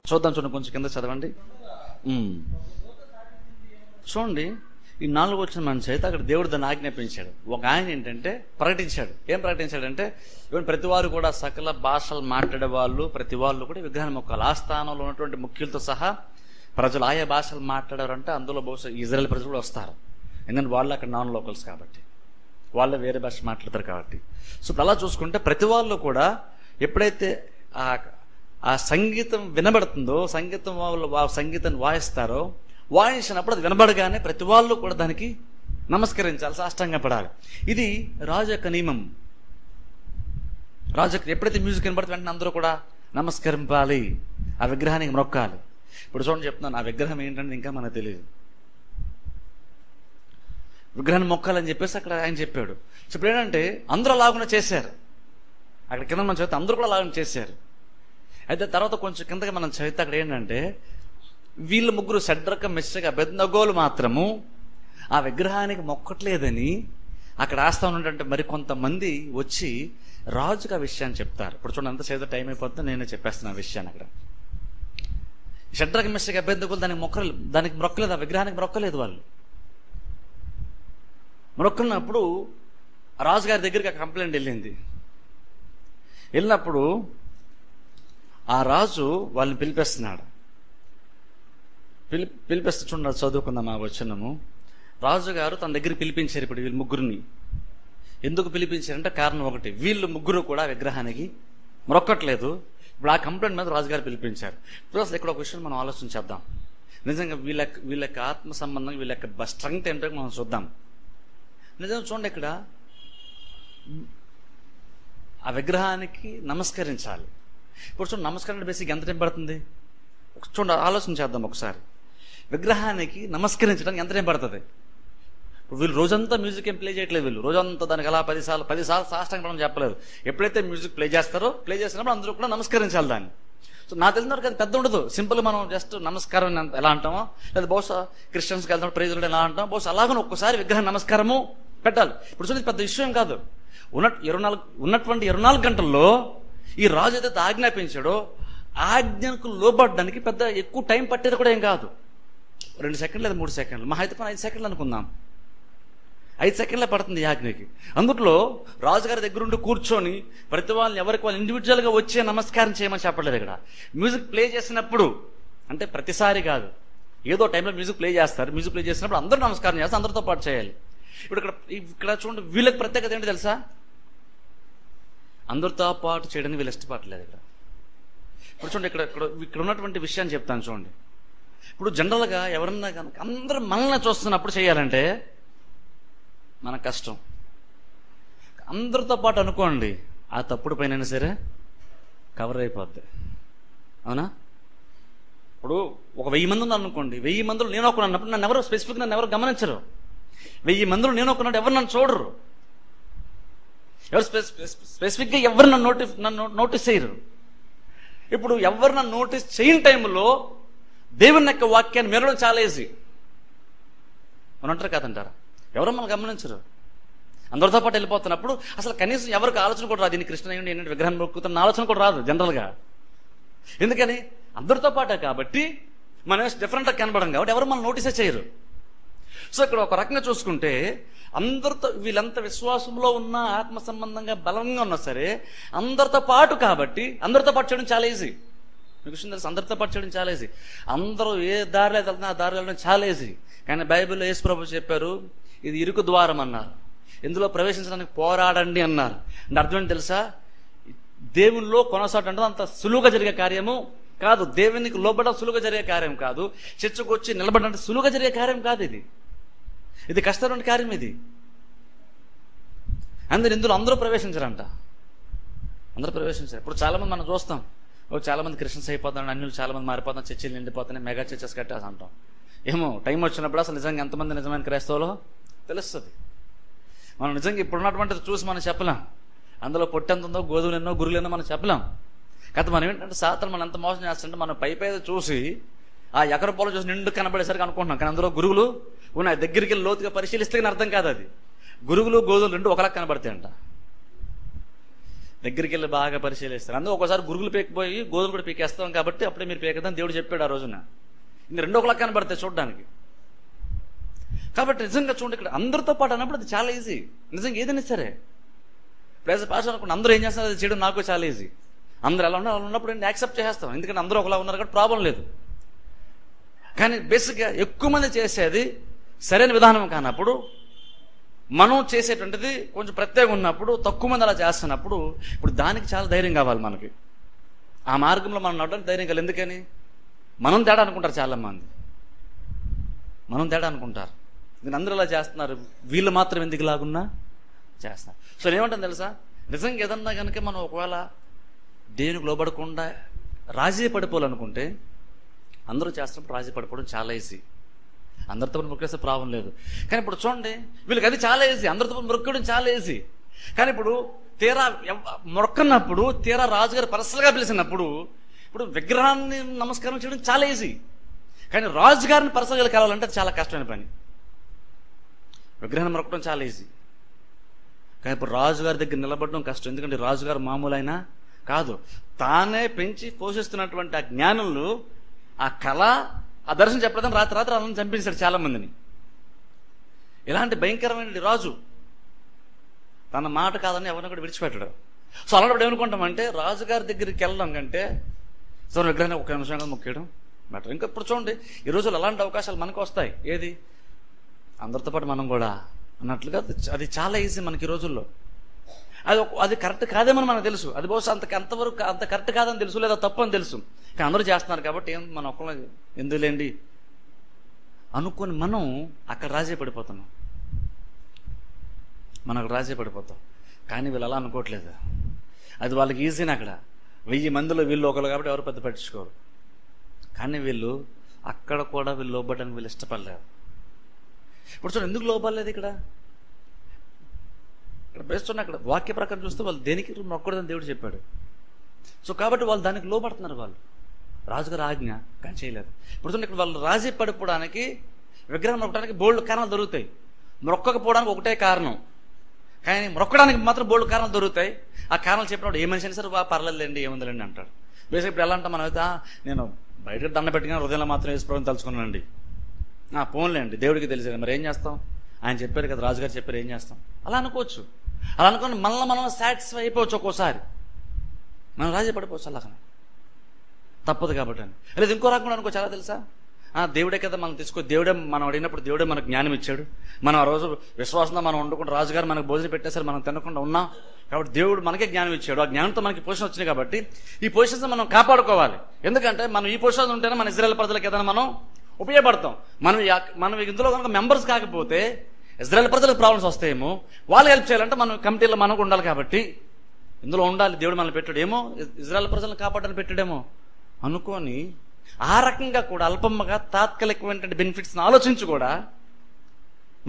చూద్దాం, చూడండి, కొంచెం కింద చదవండి. చూడండి, ఈ 4 వచ్చిన మనిషి అయితే అక్కడ దేవుడు దాన్ని ఆజ్ఞాపించాడు. ఒక ఆయన ఏంటంటే ప్రకటించాడు. ఏం ప్రకటించాడంటే, ఈవెన్ ప్రతి వారు కూడా, సకల భాషలు మాట్లాడే వాళ్ళు ప్రతి వాళ్ళు కూడా విగ్రహాన్ని మొక్కాలి. ఆ స్థానంలో ఉన్నటువంటి ముఖ్యులతో సహా ప్రజలు ఆయా భాషలు మాట్లాడారంటే అందులో బహుశా ఇజ్రాయెల్ ప్రజలు కూడా వస్తారు. ఎందుకంటే వాళ్ళు అక్కడ నాన్ లోకల్స్ కాబట్టి, వాళ్ళు వేరే భాష మాట్లాడతారు కాబట్టి. సో ఇప్పుడు అలా చూసుకుంటే ప్రతి వాళ్ళు కూడా ఎప్పుడైతే ఆ సంగీతం వినబడుతుందో, సంగీతం వాళ్ళు సంగీతాన్ని వాయిస్తారో, వాయించినప్పుడు అది వినబడగానే ప్రతి వాళ్ళు కూడా దానికి నమస్కరించాలి, సాష్టాంగపడాలి. ఇది రాజు యొక్క నియమం. రాజు ఎప్పుడైతే మ్యూజిక్ వినబడితే వెంటనే అందరూ కూడా నమస్కరింపాలి, ఆ విగ్రహానికి మొక్కాలి. ఇప్పుడు చూడండి, చెప్తున్నాను, ఆ విగ్రహం ఏంటంటే ఇంకా మనకు తెలియదు. విగ్రహాన్ని మొక్కాలని చెప్పేసి అక్కడ ఆయన చెప్పాడు. ఇప్పుడు ఏంటంటే అందరూ అలాగునే చేశారు. అక్కడ కింద మనం చదివితే అందరూ కూడా అలాగనే చేశారు. అయితే తర్వాత కొంచెం కిందకి మనం చదివితే అక్కడ ఏంటంటే వీళ్ళు ముగ్గురు, షడ్రక, మెషక, అబేద్నెగోలు మాత్రము ఆ విగ్రహానికి మొక్కట్లేదని అక్కడ ఆస్థానం మరి కొంతమంది వచ్చి రాజుకు ఆ విషయాన్ని చెప్తారు. ఇప్పుడు చూడండి, అంత చేత టైం అయిపోతుంది, నేనే చెప్పేస్తున్నాను ఆ విషయాన్ని. అక్కడ షడ్రక, మెషక, అబేద్నెగోలు దానికి మొక్కలేదు, ఆ విగ్రహానికి మొక్కలేదు. వాళ్ళు మొక్కున్నప్పుడు రాజుగారి దగ్గరికి ఆ కంప్లైంట్ వెళ్ళింది. వెళ్ళినప్పుడు ఆ రాజు వాళ్ళని పిలిపిస్తున్నాడు. పిలిపిస్తూ చూడండి, చదువుకుందాం ఆ వచనము. రాజుగారు తన దగ్గరికి పిలిపించారు ఇప్పుడు వీళ్ళు ముగ్గురిని. ఎందుకు పిలిపించారంటే కారణం ఒకటి, వీళ్ళు ముగ్గురు కూడా విగ్రహానికి మొక్కట్లేదు. ఇప్పుడు ఆ కంప్లైంట్ మీద రాజుగారు పిలిపించారు. ప్లస్ ఇక్కడ ఒక విషయం మనం ఆలోచించేద్దాం. నిజంగా వీళ్ళ యొక్క ఆత్మ సంబంధం, వీళ్ళ యొక్క స్ట్రెంగ్త్ ఏంటో మనం చూద్దాం. నిజంగా చూడండి, ఇక్కడ ఆ విగ్రహానికి నమస్కరించాలి. ఇప్పుడు చూడండి, నమస్కారం బేసిక్ ఎంత టైం పడుతుంది చూడండి, ఆలోచన చేద్దాం ఒకసారి. విగ్రహానికి నమస్కరించడానికి ఎంత టైం పడుతుంది? ఇప్పుడు వీళ్ళు రోజంతా మ్యూజిక్ ఏం ప్లే చేయట్లేదు. వీళ్ళు రోజంతా దానికి అలా 10 సార్లు సాష్టాంగపడడం చెప్పలేదు. ఎప్పుడైతే మ్యూజిక్ ప్లే చేసినప్పుడు అందరూ కూడా నమస్కరించాలి దాన్ని. సో నాకు తెలిసిన వరకు అది పెద్ద ఉండదు. సింపుల్ మనం జస్ట్ నమస్కారం ఎలా అంటామో, లేదా బహుశా క్రిస్టియన్స్కి వెళ్తున్నప్పుడు ప్రైజ్ ఎలా అంటాం, బహుశా అలాగని ఒక్కసారి విగ్రహం నమస్కారము పెట్టాలి. ఇప్పుడు చూడండి, పెద్ద విషయం కాదు. ఉన్నటువంటి 24 గంటల్లో ఈ రాజు ఏదైతే ఆజ్ఞాపించాడో ఆజ్ఞకు లోబడడానికి పెద్ద ఎక్కువ టైం పట్టేది కూడా ఏం కాదు. 2 సెకండ్లు లేదా 3 సెకండ్లు, మా అయితే 5 సెకండ్లు అనుకుందాం. 5 సెకండ్లే పడుతుంది ఈ ఆజ్ఞకి. అందులో రాజుగారి దగ్గరుండి కూర్చొని ప్రతి వాళ్ళని ఎవరికి వాళ్ళు ఇండివిజువల్గా వచ్చే నమస్కారం చేయమని చెప్పలేదు. ఇక్కడ మ్యూజిక్ ప్లే చేసినప్పుడు, అంటే ప్రతిసారి కాదు, ఏదో టైంలో మ్యూజిక్ ప్లే చేస్తారు. మ్యూజిక్ ప్లే చేసినప్పుడు అందరూ నమస్కారం చేస్తారు, అందరితో పాటు చేయాలి. ఇప్పుడు ఇక్కడ చూడండి, వీళ్ళకి ప్రత్యేకత ఏంటి తెలుసా? అందరితో పాటు చేయడానికి వీళ్ళు ఇష్టపడలేదు. ఇప్పుడు చూడండి, ఇక్కడ ఉన్నటువంటి విషయాన్ని చెప్తాను చూడండి. ఇప్పుడు జనరల్గా ఎవరన్నా కనుక అందరూ మనల్ని చూస్తున్నప్పుడు చేయాలంటే మనకు కష్టం. అందరితో పాటు అనుకోండి, ఆ తప్పుడు పైన సరే కవర్ అయిపోద్ది. అవునా? ఇప్పుడు ఒక 1000 మంది ఉన్నారు అనుకోండి, 1000 మందిలో నేను ఒకడు అన్నప్పుడు నన్ను ఎవరు గమనించరు. 1000 మందిలో నేను ఒకడు ఎవరు నన్ను చూడరు. ఎవరు స్పెసిఫిక్గా ఎవరు నన్ను నోటీస్ చేయరు. ఇప్పుడు ఎవరు నన్ను నోటీస్ చేయని టైంలో దేవుని యొక్క వాక్యాన్ని మెరవడం చాలా ఈజీ. మనం అంటారు కాదంటారా? ఎవరో మనం గమనించరు. అందరితో పాటు వెళ్ళిపోతున్నప్పుడు అసలు కనీసం ఎవరికి ఆలోచన కూడా రాదు, దీన్ని కృష్ణ ఏంటంటే విగ్రహం మొక్కుతున్న ఆలోచన కూడా రాదు జనరల్గా. ఎందుకని? అందరితో పాటే కాబట్టి మనం డిఫరెంట్గా కనబడం కాబట్టి ఎవరు మనం నోటీసే చేయరు. సో ఇక్కడ ఒక రకంగా చూసుకుంటే అందరితో వీళ్ళంత విశ్వాసంలో ఉన్న, ఆత్మ సంబంధంగా బలంగా ఉన్నా సరే అందరితో పాటు కాబట్టి అందరితో పాటు చేయడం చాలా ఈజీ. మీకు విషయం తెలుసు, అందరితో పాటు చేయడం చాలా ఈజీ. అందరూ ఏ దారిలో వెళ్తున్నా ఆ దారిలో వెళ్ళడం చాలా ఈజీ. కానీ బైబిల్లో యేసు ప్రభు చెప్పారు, ఇది ఇరుకు ద్వారం అన్నారు, ఇందులో ప్రవేశించడానికి పోరాడండి అన్నారు. అంటే అర్థం ఏంటి తెలుసా? దేవునిలో కొనసాగడం అంటే అంత సులువుగా జరిగే కార్యము కాదు. దేవునికి లోబడడం సులువుగా జరిగే కార్యం కాదు. చర్చకు వచ్చి నిలబడడం సులువుగా జరిగే కార్యం కాదు. ఇది కష్టమైన కార్యం. ఇది ఇందులో అందరూ ప్రవేశించారంట. అందరూ ప్రవేశించారు. ఇప్పుడు చాలా మంది మనం చూస్తాం, చాలా మంది క్రిస్టియన్స్ అయిపోతారు, అన్యులు చాలా మంది మారిపోతారు, చర్చిలు నిండిపోతున్నాయి, మెగా చర్చెస్ కట్టేసి అంటాం. ఏమో టైం వచ్చినప్పుడు అసలు నిజంగా ఎంతమంది నిజమైన క్రైస్తవులో తెలుస్తుంది. మనం నిజంగా ఇప్పుడు ఉన్నటువంటిది చూసి మనం చెప్పలేం. అందులో పొట్టెంత ఉందో, గోధుమలు ఎన్నో, గురులు ఎన్నో మనం చెప్పలేం. కాదు మనం ఏంటంటే శాస్త్రం మనం ఎంత మోసం చేస్తుంటే మనం పై చూసి ఆ ఎకర పొలం చూసి నిండు కనబడేసరికి అనుకుంటున్నాం. కానీ అందులో గురువులు ఉన్నాయి. దగ్గరికి వెళ్ళి లోతుగా పరిశీలిస్తే కానీ అర్థం కాదు. అది గురువులు గోధుమలు 2 ఒకలా కనబడతాయంట. దగ్గరికి వెళ్ళి బాగా పరిశీలిస్తారు. అందులో ఒకసారి గురుగులు పీకిపోయి గోధులు కూడా పీకేస్తాం కాబట్టి అప్పుడే మీరు పీకదని దేవుడు చెప్పాడు ఆ రోజున. ఇంక రెండో ఒకలా కనబడతాయి చూడడానికి. కాబట్టి నిజంగా చూడండి, ఇక్కడ అందరితో పాటు అన్నప్పుడు అది చాలా ఈజీ. నిజంగా ఏదైనా సరే ఇప్పుడు పాస్ అనుకుంటే అందరూ ఏం చేస్తున్నారు అది చేయడం నాకు చాలా ఈజీ. అందరూ ఎలా ఉన్నారు అలా ఉన్నప్పుడు నేను యాక్సెప్ట్ చేస్తాం, ఎందుకంటే అందరూ ఒకలా ఉన్నారు కాబట్టి ప్రాబ్లం లేదు. కానీ బేసిక్గా ఎక్కువ మంది చేసేది సరైన విధానం కానప్పుడు, మనం చేసేటువంటిది కొంచెం ప్రత్యేకం ఉన్నప్పుడు, తక్కువ మంది అలా చేస్తున్నప్పుడు ఇప్పుడు దానికి చాలా ధైర్యం కావాలి మనకి. ఆ మార్గంలో మనం నడవడానికి ధైర్యం కావాలి. ఎందుకని మనం తేడా అనుకుంటారు చాలా మంది, మనం తేడా అనుకుంటారు. నేను అందరూ ఇలా చేస్తున్నారు, వీళ్ళు మాత్రం ఎందుకు లాగున్నా చేస్తున్నారు. సో ఏమంటాను తెలుసా, నిజంగా ఏదన్నా కనుక మనం ఒకవేళ దేనికి లోబడకుండా రాజీ పడిపోవాలనుకుంటే అందరూ చేస్తున్నప్పుడు రాజీ పడిపోవడం చాలా ఈజీ. అందరితో మొక్కేస్తే ప్రాబ్లం లేదు. కానీ ఇప్పుడు చూడండి, వీళ్ళకి అది చాలా ఈజీ, అందరితో మొక్కడం చాలా ఈజీ. కానీ ఇప్పుడు తీరా మొక్కన్నప్పుడు, తీరా రాజుగారు పర్సనల్గా పిలిచినప్పుడు, ఇప్పుడు విగ్రహాన్ని నమస్కారం చేయడం చాలా ఈజీ. కానీ రాజుగారిని పర్సనల్గా కలవాలంటే అది చాలా కష్టమైన పని. విగ్రహాన్ని మొక్కడం చాలా ఈజీ, కానీ ఇప్పుడు రాజుగారి దగ్గర నిలబడడం కష్టం. ఎందుకంటే రాజుగారు మామూలు అయినా కాదు, తానే పెంచి పోషిస్తున్నటువంటి ఆ జ్ఞానులు, ఆ కళ, ఆ దర్శనం చెప్పలేదని రాత్రి వాళ్ళని చంపేశాడు చాలా మందిని. ఇలాంటి భయంకరమైన రాజు తన మాట కాదని ఎవరిని కూడా విడిచిపెట్టాడు. సో అలాంటప్పుడు ఏమనుకుంటామంటే, రాజుగారి దగ్గరికి వెళ్ళడం కంటే సో విగ్రహాన్ని ఒక నిమిషంగా మొక్కేయడం బెటర్. ఇంకా ఇప్పుడు చూడండి, ఈ రోజుల్లో అలాంటి అవకాశాలు మనకు వస్తాయి. ఏది అందరితో పాటు మనం కూడా అన్నట్లుగా అది చాలా ఈజీ మనకి ఈ రోజుల్లో. అది కరెక్ట్ కాదేమని మనకు తెలుసు, అది బహుశా అంతవరకు అంత కరెక్ట్ కాదని తెలుసు, లేదా తప్పు అని తెలుసు. కానీ అందరూ చేస్తున్నారు కాబట్టి మనం ఒక్కళ్ళు ఎందులేండి అనుకొని మనం అక్కడ రాజీ పడిపోతున్నాం, మనకు రాజీ పడిపోతాం. కానీ వీళ్ళు అలా అనుకోవట్లేదు, అది వాళ్ళకి ఈజీని. అక్కడ 1000 మందిలో వీళ్ళు ఒకరు కాబట్టి ఎవరు పెద్ద పట్టించుకోరు. కానీ వీళ్ళు అక్కడ కూడా వీళ్ళు లోబడడానికి వీళ్ళు ఇష్టపడలేదు. ఇప్పుడు చూడండి, ఎందుకు లోబడలేదు ఇక్కడ బెస్ట్ ఉన్న అక్కడ వాక్య ప్రకారం చూస్తే వాళ్ళు దేనికి మొక్కడదని దేవుడు చెప్పాడు. సో కాబట్టి వాళ్ళు దానికి లోబడుతున్నారు. వాళ్ళు రాజుగారు ఆజ్ఞ కానీ చేయలేదు. ఇప్పుడు చూడండి, ఇక్కడ వాళ్ళు రాజీ పడిపోవడానికి, విగ్రహం మొక్కడానికి బోల్డ్ కారణాలు దొరుకుతాయి. మొక్కకపోవడానికి ఒకటే కారణం, కానీ మొక్కడానికి మాత్రం బోల్డ్ కారణాలు దొరుకుతాయి. ఆ కారణాలు చెప్పినప్పుడు ఏ మనిషి అయినా సరే పర్లేదులేండి, ఏముందండి అంటాడు. బేసిక్ ఇప్పుడు ఎలా అంటే మనం అయితే నేను బయటకు దండ పెట్టిన హృదయంలో మాత్రం వేసుకోవడం తలుచుకున్నానండి, పోన్లేండి దేవుడికి తెలిసేది, మరి ఏం చేస్తాం, ఆయన చెప్పారు కదా, రాజుగారు చెప్పారు, ఏం చేస్తాం, అలా అనుకోవచ్చు. అలా అనుకుని మనల్ని మనం సాటిస్ఫై అయిపోవచ్చు. ఒక్కోసారి మనం రాజీ పడిపోవచ్చు, అలా తప్పదు కాబట్టి అని. లేదా ఇంకో రకంగా అనుకో, చాలా తెలుసా, దేవుడే కదా మనం దేవుడే మనం అడిగినప్పుడు దేవుడే మనకు జ్ఞానం ఇచ్చాడు. మనం ఆ రోజు విశ్వాసంగా మనం వండుకుంటూ రాజుగారు మనకు భోజనం పెట్టేసరి మనం తినకుండా ఉన్నాం కాబట్టి దేవుడు మనకే జ్ఞానం ఇచ్చాడు. ఆ జ్ఞానంతో మనకి పొజిషన్ వచ్చింది కాబట్టి ఈ పొజిషన్స్ మనం కాపాడుకోవాలి. ఎందుకంటే మనం ఈ పొజిషన్ ఉంటేనే మన ఇజ్రాయెల్ ప్రజలకు ఏదైనా మనం ఉపయోగపడతాం. మనం ఇందులో కనుక మెంబర్స్ కాకపోతే ఇజ్రాయెల్ ప్రజలకు ప్రాబ్లమ్స్ వస్తాయేమో, వాళ్ళు హెల్ప్ చేయాలంటే మనం కమిటీలో మనకు ఉండాలి. కాబట్టి ఇందులో ఉండాలి. దేవుడు మనల్ని పెట్టాడేమో, ఇజ్రాయెల్ ప్రజలను కాపాడని పెట్టాడేమో అనుకొని ఆ రకంగా కూడా అల్పంగా తాత్కాలికమైన బెనిఫిట్స్ని ఆలోచించి కూడా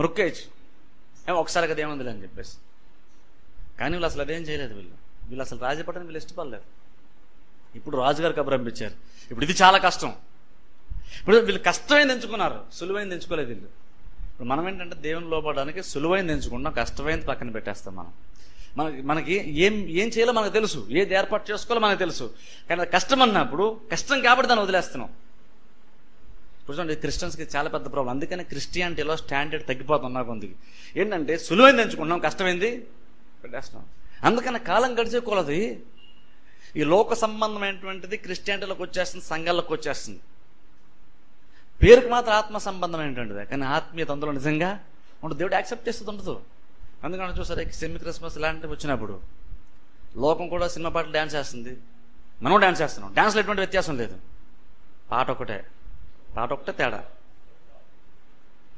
మొక్కేయచ్చు. ఒకసారి కదా ఏముందిలే అని చెప్పేసి. కానీ వీళ్ళు అసలు అదేం చేయలేదు. వీళ్ళు అసలు రాజీ పడడానికి వీళ్ళు ఇష్టపడలేదు. ఇప్పుడు రాజుగారు కబురు పంపించారు. ఇప్పుడు ఇది చాలా కష్టం. ఇప్పుడు వీళ్ళు కష్టమైంది ఎంచుకున్నారు, సులువైంది ఎంచుకోలేదు వీళ్ళు. ఇప్పుడు మనం ఏంటంటే దేవుని లోపడడానికి సులువైంది ఎంచుకుంటాం, కష్టమైంది పక్కన పెట్టేస్తాం. మనకి ఏం చేయాలో మనకు తెలుసు, ఏది ఏర్పాటు చేసుకోవాలో మనకు తెలుసు. కానీ అది కష్టం అన్నప్పుడు కష్టం కాబట్టి దాన్ని వదిలేస్తున్నాం. ఇప్పుడు చూడండి, క్రిస్టియన్స్కి చాలా పెద్ద ప్రాబ్లం. అందుకని క్రిస్టియానిటీలో స్టాండర్డ్ తగ్గిపోతున్నా కొందికి. ఏంటంటే సులువైంది ఎంచుకుంటున్నాం, కష్టమైంది పెట్టేస్తున్నాం. అందుకని కాలం గడిచే కొలది ఈ లోక సంబంధమైనటువంటిది క్రిస్టియానిటీలోకి వచ్చేస్తుంది, సంఘాల్లోకి వచ్చేస్తుంది. పేరుకి మాత్రం ఆత్మ సంబంధమైనటువంటిది, కానీ ఆత్మీయత అందులో నిజంగా ఉండదు. దేవుడు యాక్సెప్ట్ చేస్తుంది ఉండదు. అందుకని చూసారు, సెమీ క్రిస్మస్ ఇలాంటివి వచ్చినప్పుడు లోకం కూడా సినిమా పాటలు డ్యాన్స్ చేస్తుంది, మనం డ్యాన్స్ చేస్తున్నాం. డ్యాన్స్లో ఎటువంటి వ్యత్యాసం లేదు, పాట ఒకటే తేడా.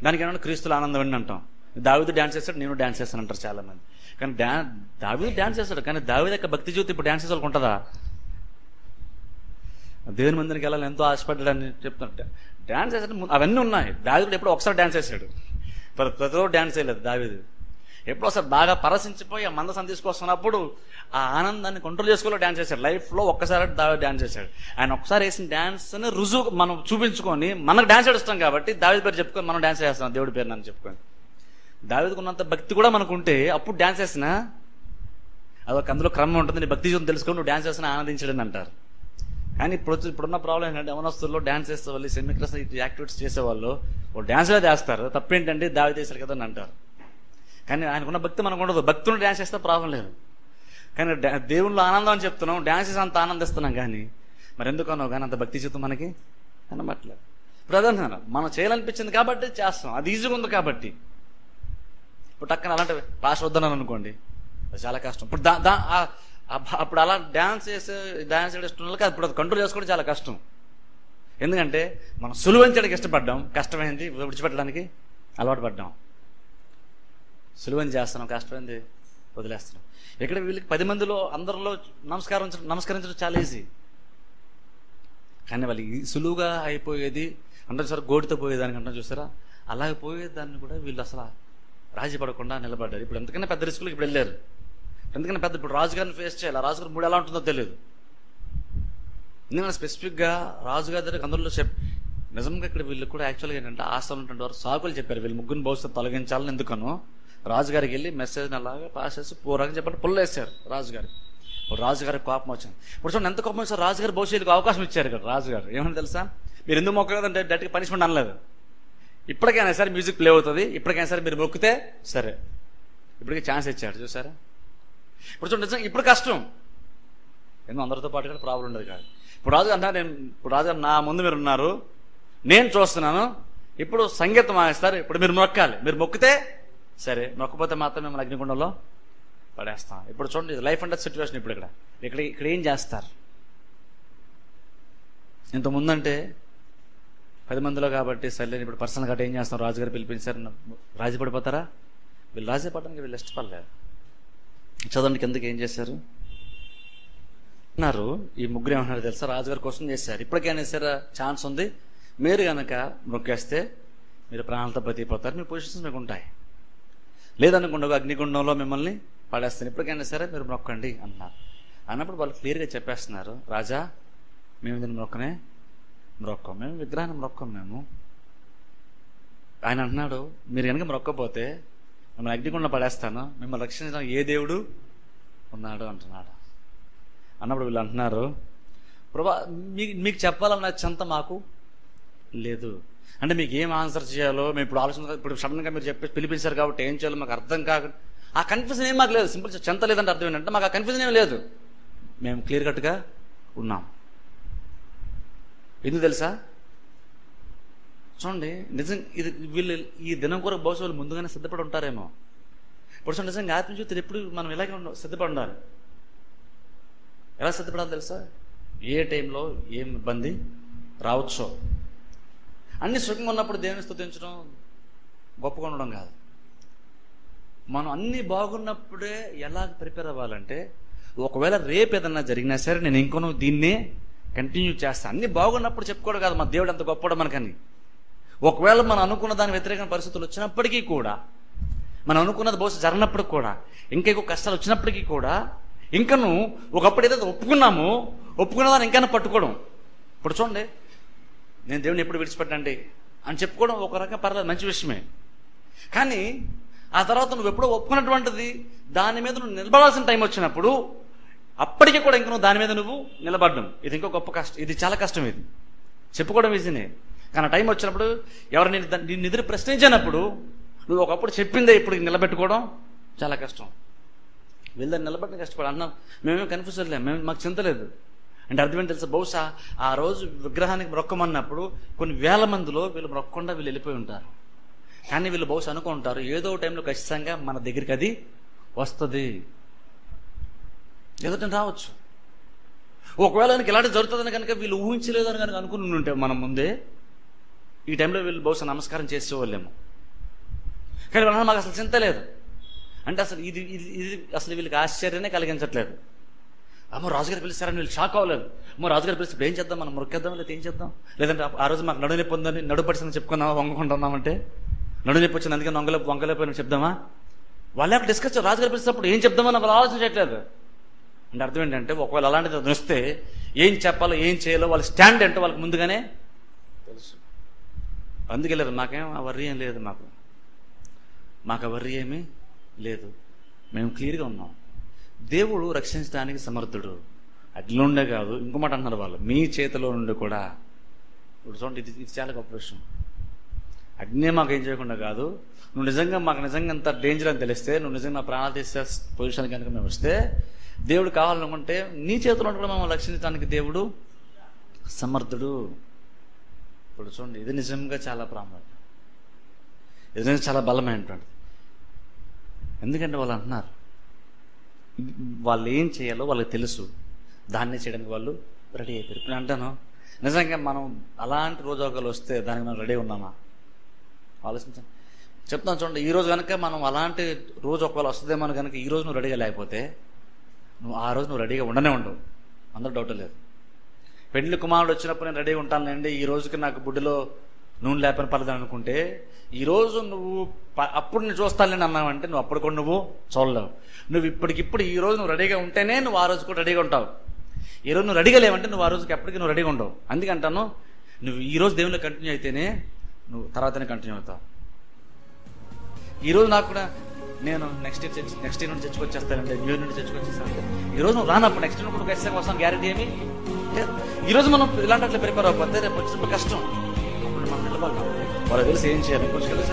దానికి ఏమన్నా క్రీస్తుల ఆనందం అని అంటాం. దావీదు డ్యాన్స్ చేస్తాడు, నేను డ్యాన్స్ చేస్తాను అంటారు చాలా మంది. కానీ దావీదు డ్యాన్స్ చేస్తాడు, కానీ దావీదు యొక్క భక్తి జీవితం ఇప్పుడు డ్యాన్స్ చేసే వాళ్ళకి ఉంటుందా? దేవుని మందిరికి వెళ్ళాలని ఎంతో ఆశపడ్డాడని చెప్తున్నట్టు డ్యాన్స్ చేసాడు. అవన్నీ ఉన్నాయి. దావీదుడు ఎప్పుడో ఒకసారి డ్యాన్స్ చేశాడు, ప్రతిరోజు డ్యాన్స్ చేయలేదు దావీదు. ఎప్పుడో ఒకసారి బాగా పరసించిపోయి ఆ మందసం తీసుకొస్తున్నప్పుడు ఆ ఆనందాన్ని కంట్రోల్ చేసుకోవాలి డ్యాన్స్ చేశాడు. లైఫ్లో ఒక్కసారి దావీదు డ్యాన్స్ చేశాడు. ఆయన ఒకసారి వేసిన డ్యాన్స్ని రుజువు మనం చూపించుకొని, మనకు డ్యాన్స్ ఇష్టం కాబట్టి దావీదు పేరు చెప్పుకొని మనం డ్యాన్స్ చేస్తున్నాం, దేవుడి పేరు నన్ను చెప్పుకొని. దావీదుకు ఉన్నంత భక్తి కూడా మనకు ఉంటే అప్పుడు డ్యాన్స్ చేసినా అదొక అందులో క్రమం ఉంటుంది, నీ భక్తి జీవితం తెలుసుకొని నువ్వు డ్యాన్స్ చేస్తున్నా ఆనందించడని అంటారు. కానీ ఇప్పుడున్న ప్రాబ్లం ఏంటంటే యవనస్తుల్లో డ్యాన్స్ చేసే వాళ్ళు, సెమీ క్లాస్ యాక్టివిటీస్ చేసేవాళ్ళు వాళ్ళు డ్యాన్స్లో చేస్తారు. తప్పేంటంటే దావి చేశారు కదా అని అంటారు. కానీ ఆయనకున్న భక్తి మనకు ఉండదు. భక్తులు డ్యాన్స్ చేస్తే ప్రాబ్లం లేదు. కానీ దేవుళ్ళు ఆనందం అని చెప్తున్నాం, డ్యాన్స్ చేసి అంత ఆనందిస్తున్నాం. కానీ మరి ఎందుకనో కానీ అంత భక్తి జీవితం మనకి కనబట్టలేదు. ప్రధాన మనం చేయాలనిపించింది కాబట్టి చేస్తాం, అది ఈజీగా ఉంది కాబట్టి. ఇప్పుడు టక్కన అలాంటి పాస్ వద్దన్నాను అనుకోండి, అది చాలా కష్టం. ఇప్పుడు అప్పుడు అలా డ్యాన్స్ చేసే ఇష్టం వాళ్ళకి అప్పుడు అది కంట్రోల్ చేసుకోవడం చాలా కష్టం. ఎందుకంటే మనం సులువంచడానికి ఇష్టపడ్డాం, కష్టమైంది విడిచిపెట్టడానికి అలవాటు పడ్డాం. సులువని చేస్తున్నాం, కష్టమైంది వదిలేస్తున్నాం. ఇక్కడ వీళ్ళకి 10 మందిలో అందరిలో నమస్కరించడం చాలా ఈజీ. కానీ వాళ్ళకి సులువుగా అయిపోయేది అంటే సార్ గోటితో పోయేదానికి అంటాం చూసారా, అలాగే పోయేదాన్ని కూడా వీళ్ళు అసలు రాజీ పడకుండా నిలబడ్డారు. ఇప్పుడు ఎంతకన్నా పెద్ద రిస్కులకు ఇప్పుడు వెళ్ళారు. ఎందుకన్నా పెద్ద ఇప్పుడు రాజుగారిని ఫేస్ చేయాలి. రాజుగారి మూడు ఎలా ఉంటుందో తెలియదు. ఎందుకంటే స్పెసిఫిక్గా రాజుగారి దగ్గర అందరిలో నిజంగా ఇక్కడ వీళ్ళు కూడా యాక్చువల్గా ఏంటంటే ఆస్థానం ఉన్నటువంటి వారు సాకులు చెప్పారు. వీళ్ళు ముగ్గురిని భవిష్యత్తు తొలగించాలని ఎందుకనో రాజుగారికి వెళ్ళి మెసేజ్ అలాగా పాస్ చేసి పూర్వకంగా చెప్పండి పుల్లేసారు రాజుగారు. రాజుగారికి కోపం వచ్చింది. ఇప్పుడు చూడండి ఎంత కోపం వచ్చారు. రాజుగారి భవిష్యత్తుకు అవకాశం ఇచ్చారు ఇక్కడ రాజుగారు. ఏమని తెలుసా, మీరు ఎందుకు మొక్కలేదంటే డైరెక్ట్గా పనిష్మెంట్ అనలేదు. ఇప్పటికైనా సరే మ్యూజిక్ ప్లే అవుతుంది, ఇప్పటికైనా సరే మీరు మొక్కితే సరే, ఇప్పటికీ ఛాన్స్ ఇచ్చాడు చూసారా. ఇప్పుడు చూడండి నిజంగా ఇప్పుడు కష్టం, ఎందుకు అందరితో పాటు కూడా ప్రాబ్లం ఉండదు కాదు. ఇప్పుడు రాజు అన్నా ఇప్పుడు రాజుగారు నా ముందు మీరు ఉన్నారు, నేను చూస్తున్నాను, ఇప్పుడు సంగీతం మానేస్తారు, ఇప్పుడు మీరు మొక్కాలి, మీరు మొక్కితే సరే, మొక్కపోతే మాత్రం మిమ్మల్ని అగ్నిగుండంలో పడేస్తాం. ఇప్పుడు చూడండి లైఫ్ అండ్ డెత్ సిచ్యువేషన్. ఇప్పుడు ఇక్కడ ఏం చేస్తారు? ఇంతకుముందంటే 10 మందిలో కాబట్టి సరే ఇప్పుడు పర్సనల్ గట్రా ఏం చేస్తాం, రాజుగారు పిలిపించారు, రాజీ పడిపోతారా? వీళ్ళు రాజీ పడడానికి వీళ్ళు ఇష్టపడలేదు. చదవండి కిందకి ఏం చేశారు అన్నారు. ఈ ముగ్గురు ఏమన్నారు తెలుసా, రాజుగారి కోసం చేశారు. ఇప్పటికైనా సరే ఛాన్స్ ఉంది, మీరు కనుక మొక్కేస్తే మీరు ప్రాణాలతో బతికిపోతారు, మీ పొజిషన్స్ మీకు ఉంటాయి. లేదనుకుండా అగ్నిగుండంలో మిమ్మల్ని పడేస్తాను, ఇప్పటికైనా సరే మీరు మొక్కండి అన్నారు. అన్నప్పుడు వాళ్ళు క్లియర్గా చెప్పేస్తున్నారు, రాజా మేము దీన్ని మొక్కం, మేము విగ్రహాన్ని మొక్కం. మేము ఆయన అంటున్నాడు, మీరు కనుక మొక్కపోతే మిమ్మల్ని అగ్నిగుండం పడేస్తాను, మిమ్మల్ని రక్షించడానికి ఏ దేవుడు ఉన్నాడు అంటున్నాడు. అన్నప్పుడు వీళ్ళు అంటున్నారు, ప్రభా మీకు చెప్పాలన్న చెంత మాకు లేదు. అంటే మీకు ఏం ఆన్సర్ చేయాలో మేము ఇప్పుడు ఆలోచన, ఇప్పుడు సడన్గా మీరు చెప్పి పిలిపించారు కాబట్టి ఏం చేయాలో మాకు అర్థం కాక ఆ కన్ఫ్యూజన్ ఏం మాకు లేదు. సింపుల్ చెంత లేదంటే అర్థం ఏంటంటే మాకు ఆ కన్ఫ్యూజన్ ఏం లేదు, మేము క్లియర్ కట్గా ఉన్నాం. ఎందుకు తెలుసా, చూడండి నిజం ఇది వీళ్ళు ఈ దినం కొరకు బహుశా వాళ్ళు ముందుగానే సిద్ధపడి ఉంటారేమో. ఇప్పుడు చూడండి నిజంగా ఆత్మజ్యోతి ఎప్పుడు మనం ఇలాగే సిద్ధపడి ఉండాలి. ఎలా సిద్ధపడాలి తెలుసా, ఏ టైంలో ఏం ఇబ్బంది రావచ్చో. అన్ని సుఖంగా ఉన్నప్పుడు దేవుని స్తుతించడం గొప్పగా ఉండడం కాదు. మనం అన్ని బాగున్నప్పుడే ఎలా ప్రిపేర్ అవ్వాలంటే, ఒకవేళ రేపు ఏదన్నా జరిగినా సరే నేను ఇంకొను దీన్నే కంటిన్యూ చేస్తాను. అన్ని బాగున్నప్పుడు చెప్పుకోవడం కాదు మన దేవుడు ఎంత గొప్పడో మనకని. ఒకవేళ మనం అనుకున్న దాని వ్యతిరేకమైన పరిస్థితులు వచ్చినప్పటికీ కూడా, మనం అనుకున్నది బహుశా జరిగినప్పుడు కూడా, ఇంకా ఎక్కువ కష్టాలు వచ్చినప్పటికీ కూడా, ఇంకను ఒకప్పుడు ఏదైతే ఒప్పుకున్న దాన్ని ఇంకైనా పట్టుకోవడం. ఇప్పుడు చూడండి, నేను దేవుని ఎప్పుడు విడిచిపెట్టండి అని చెప్పుకోవడం ఒక రకంగా పర్లేదు, మంచి విషయమే. కానీ ఆ తర్వాత నువ్వు ఎప్పుడో ఒప్పుకున్నటువంటిది దాని మీద నువ్వు నిలబడాల్సిన టైం వచ్చినప్పుడు అప్పటికీ కూడా ఇంక నువ్వు దాని మీద నువ్వు నిలబడ్డం, ఇది ఇంకో గొప్ప కష్టం. ఇది చాలా కష్టం. ఇది చెప్పుకోవడం ఈజీనే, కానీ టైం వచ్చినప్పుడు ఎవరు నేను ఎదురు ప్రశ్నించినప్పుడు నువ్వు ఒకప్పుడు చెప్పిందే ఇప్పుడు నిలబెట్టుకోవడం చాలా కష్టం. వీళ్ళని నిలబెట్టడం కష్టపడి అన్నాం. మేమేం కన్ఫ్యూజ్ లేదు, మాకు చింత లేదు అంటే అర్థం ఏంటి తెలుసా, బహుశా ఆ రోజు విగ్రహానికి మొక్కమన్నప్పుడు కొన్ని వేల మందిలో వీళ్ళు మొక్కకుండా వీళ్ళు వెళ్ళిపోయి ఉంటారు. కానీ వీళ్ళు బహుశా అనుకుంటారు ఏదో టైంలో ఖచ్చితంగా మన దగ్గరికి అది వస్తుంది, ఏదో టైం రావచ్చు. ఒకవేళ ఆయనకి ఇలాంటి జరుగుతుందని కనుక వీళ్ళు ఊహించలేదని కనుక అనుకుని ఉంటే మనం ముందే ఈ టైంలో వీళ్ళు బహుశా నమస్కారం చేసేవాళ్ళేమో. కానీ వాళ్ళ మాకు అసలు చింత లేదు. అంటే అసలు ఇది అసలు వీళ్ళకి ఆశ్చర్యాన్ని కలిగించట్లేదు. అమ్మో రాజుగారు పిలుస్తారని వీళ్ళు షాక్ అవ్వలేదు. అమ్మో రాజుగారు పిలిస్తే ఏం చేద్దాం, మనం మొక్కేద్దాం, లేదా ఏం చేద్దాం, లేదంటే ఆ రోజు మాకు నడునొప్పి ఉందని నడుపడిసిందని చెప్పుకుందామా, వంగుకుంటున్నామంటే నడునొప్పి వచ్చింది అందుకే వంగలేకపోయినా చెప్దామా. వాళ్ళే డిస్కస్ రాజుగారు పిలిచినప్పుడు ఏం చెప్దామని వాళ్ళు ఆలోచన చేయట్లేదు. అంటే అర్థం ఏంటంటే ఒకవేళ అలాంటిది వస్తే ఏం చెప్పాలో ఏం చేయాలో వాళ్ళ స్టాండ్ ఏంటో వాళ్ళకి ముందుగానే తెలుసు. అందుకే లేదు, మాకేం ఆ వర్రీ ఏం లేదు, మాకు ఆ వర్రీ ఏమీ లేదు, మేము క్లియర్గా ఉన్నాం. దేవుడు రక్షించడానికి సమర్థుడు. అగ్నిలో ఉండే కాదు, ఇంకో మాట అన్నారు వాళ్ళు, మీ చేతిలో నుండి కూడా. ఇప్పుడు చూడండి, ఇది చాలా గొప్ప విషయం. అగ్ని మాకు ఏం చేయకుండా కాదు, నువ్వు నిజంగా మాకు నిజంగా అంత డేంజర్ అని తెలిస్తే, నువ్వు నిజంగా నా ప్రాణాలు తీసే పొజిషన్ కనుక మేము వస్తే, దేవుడు కావాలనుకుంటే నీ చేతిలో కూడా మనం రక్షించడానికి దేవుడు సమర్థుడు. ఇప్పుడు చూడండి, ఇది నిజంగా చాలా ప్రాముఖ్యం, ఇది నిజంగా చాలా బలమైనటువంటిది. ఎందుకంటే వాళ్ళు అంటున్నారు, వాళ్ళు ఏం చేయాలో వాళ్ళకి తెలుసు, దాన్ని చేయడానికి వాళ్ళు రెడీ అయిపోయారు. ఇప్పుడు అంటాను, నిజంగా మనం అలాంటి రోజు ఒకళ్ళు వస్తే దానికి మనం రెడీ ఉన్నామా? ఆలోచించండి. చెప్తాను చూడండి, ఈ రోజు కనుక మనం అలాంటి రోజు ఒకవేళ వస్తుందేమో కనుక ఈ రోజు నువ్వు రెడీగా లేకపోతే నువ్వు ఆ రోజు నువ్వు రెడీగా ఉండనే ఉండవు. అందరూ డౌట్ లేదు. పెళ్లి కుమారుడు వచ్చినప్పుడు నేను రెడీగా ఉంటానులేండి, ఈ రోజుకి నాకు బుడ్డిలో నూనె లేపని పర్లేదు అనుకుంటే, ఈ రోజు నువ్వు అప్పుడు నేను చూస్తానులేండి అన్నావంటే నువ్వు అప్పుడు కూడా నువ్వు చూడలేవు. నువ్వు ఇప్పటికిప్పుడు ఈ రోజు నువ్వు రెడీగా ఉంటేనే నువ్వు ఆ రోజు కూడా రెడీగా ఉంటావు. ఈ రోజు నువ్వు రెడీగా లేవంటే నువ్వు ఆ రోజుకి ఎప్పటికీ నువ్వు రెడీగా ఉండవు. అందుకంటాను, నువ్వు ఈ రోజు దేవునిలో కంటిన్యూ అయితేనే నువ్వు తర్వాతనే కంటిన్యూ అవుతావు. ఈరోజు నాకు కూడా నేను నెక్స్ట్ ఇయర్ నుండి చర్చకు వచ్చేస్తానంటే, న్యూ ఇయర్ నుండి చర్చకు వచ్చేస్తానంటే, ఈ రోజు నువ్వు రానప్పుడు నెక్స్ట్ ఇయర్ కూడా ఖచ్చితంగా వస్తాను గ్యారెంటీ ఏమి లేదు. ఈ రోజు మనం ఇలాంటి అట్లా ప్రిపేర్ అవ్వకపోతే రేపు వచ్చినప్పుడు కష్టం. అప్పుడు మనం నిలబడతాం. వాళ్ళకి తెలిసి ఏం చేయాలి, కొంచెం కలిసి